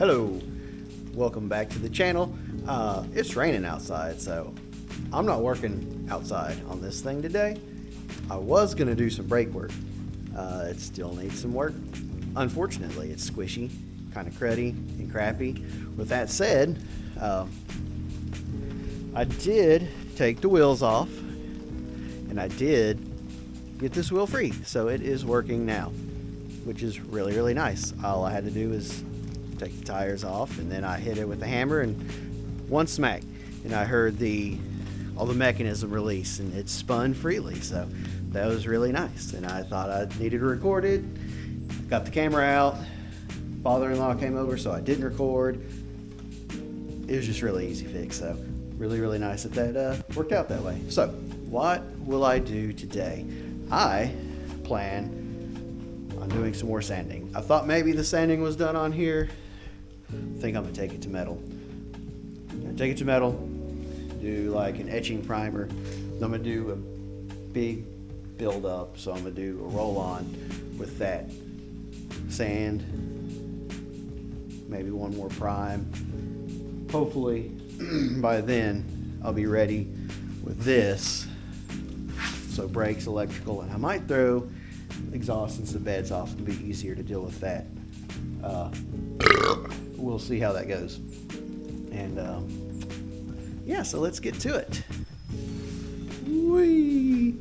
Hello, welcome back to the channel. It's raining outside, so I'm not working outside on this thing today. I was gonna do some brake work. It still needs some work. Unfortunately, it's squishy, kind of cruddy and crappy. With that said, I did take the wheels off and I did get this wheel free, so it is working now, which is really nice. All I had to do is take the tires off, and then I hit it with a hammer and one smack, and I heard all the mechanism release, and it spun freely. So that was really nice, and I thought I needed to record it. Got the camera out. Father-in-law came over, so I didn't record. It was just really easy fix, so really nice that worked out that way. So what will I do today? I plan on doing some more sanding. I thought maybe the sanding was done on here. I think I'm gonna take it to metal. Take it to metal, do like an etching primer. I'm gonna do a big build up, so I'm gonna do a roll on with that sand, maybe one more prime. Hopefully by then I'll be ready with this. So brakes, electrical, and I might throw exhaust and some beds off. It'll be easier to deal with that. We'll see how that goes. And yeah, so let's get to it. Whee!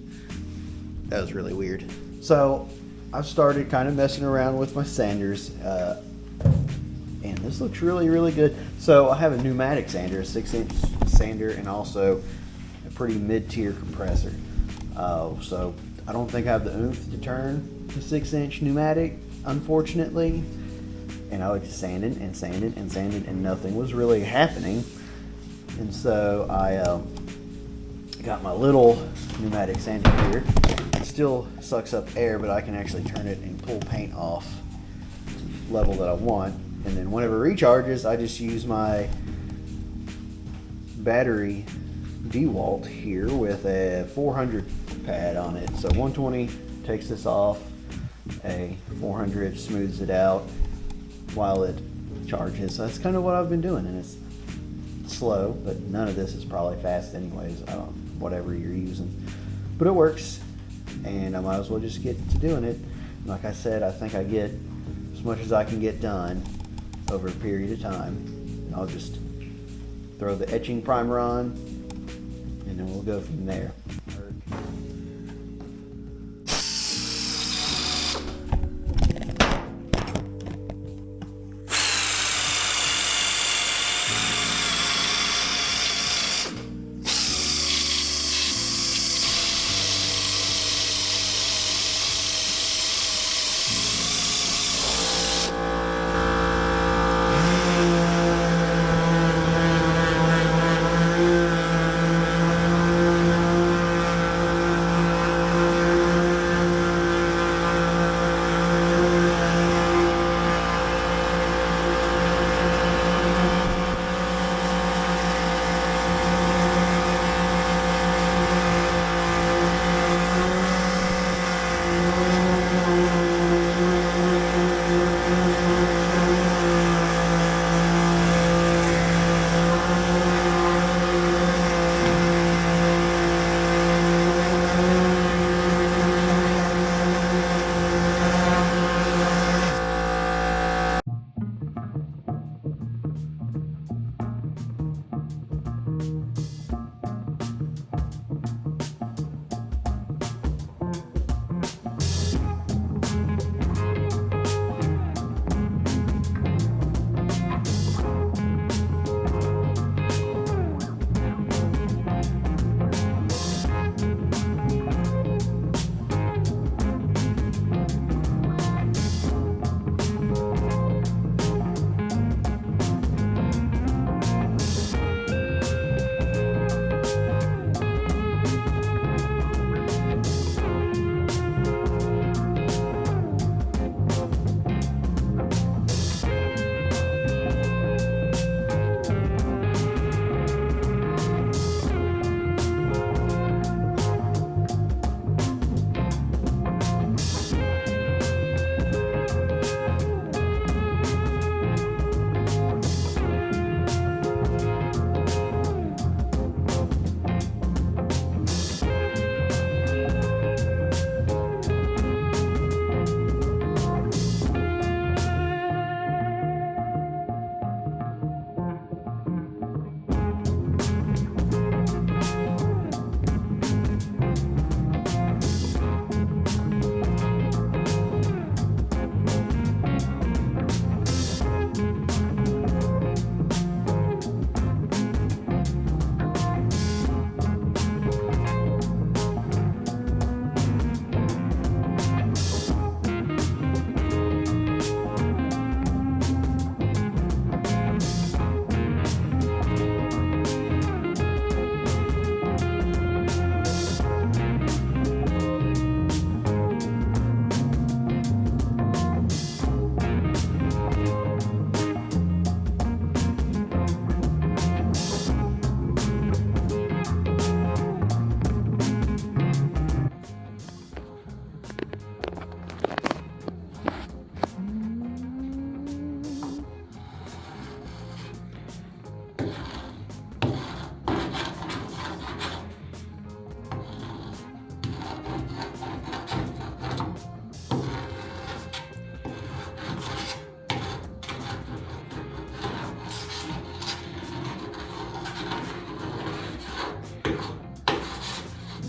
That was really weird. So I've started kind of messing around with my sanders, and this looks really good. So I have a pneumatic sander, a 6-inch sander, and also a pretty mid-tier compressor. So I don't think I have the oomph to turn the 6-inch pneumatic, unfortunately. And I was just sanding, and nothing was really happening. And so I got my little pneumatic sander here. It still sucks up air, but I can actually turn it and pull paint off to the level that I want. And then whenever it recharges, I just use my battery DeWalt here with a 400 pad on it. So 120 takes this off, a 400 smooths it out while it charges. So that's kind of what I've been doing, and it's slow, but none of this is probably fast anyways. Whatever you're using, but it works, and I might as well just get to doing it. Like I said, I think I get as much as I can get done over a period of time, and I'll just throw the etching primer on, and then we'll go from there.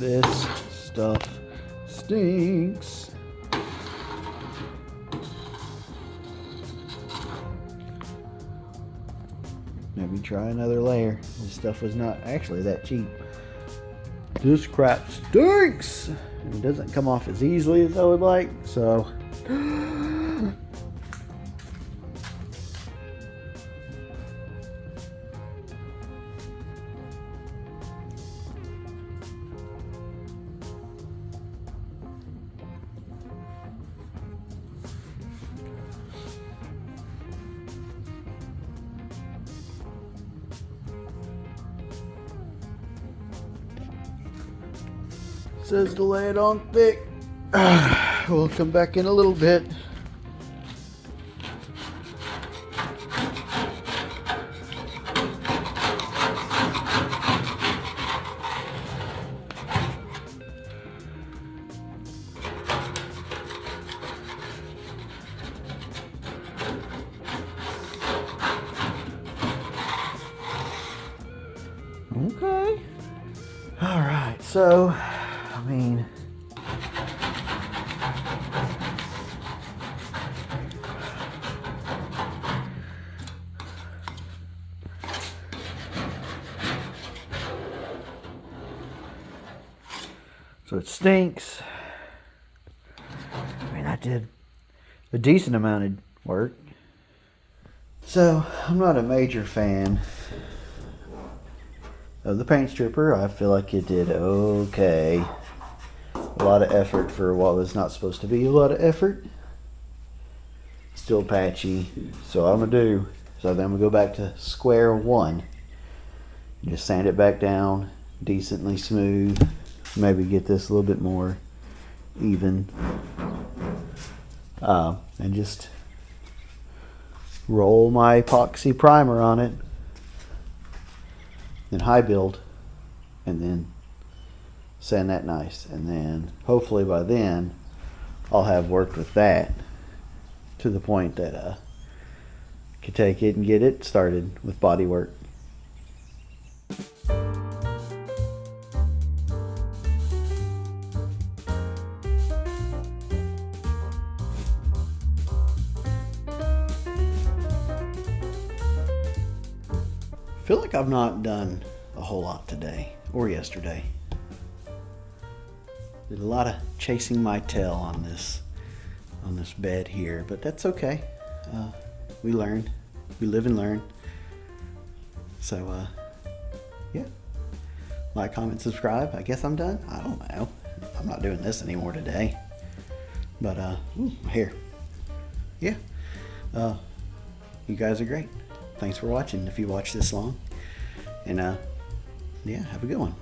This stuff stinks. Maybe try another layer. This stuff was not actually that cheap. This crap stinks! And it doesn't come off as easily as I would like, so. Says to lay it on thick. We'll come back in a little bit. Okay. All right, so I mean, so it stinks. I mean, I did a decent amount of work. So I'm not a major fan of the paint stripper. I feel like it did okay. A lot of effort for what was not supposed to be a lot of effort. Still patchy. So what I'm gonna do is then I'm gonna go back to square one. Just sand it back down, decently smooth. Maybe get this a little bit more even. And just roll my epoxy primer on it. Then high build, and then sand that nice, and then hopefully by then I'll have worked with that to the point that I can take it and get it started with body work. I feel like I've not done a whole lot today or yesterday. Did a lot of chasing my tail on this bed here, but that's okay. We learn, we live and learn. So yeah, like, comment, subscribe. I guess I'm done. I don't know. I'm not doing this anymore today. But here, yeah. You guys are great. Thanks for watching. If you watched this long, and yeah, have a good one.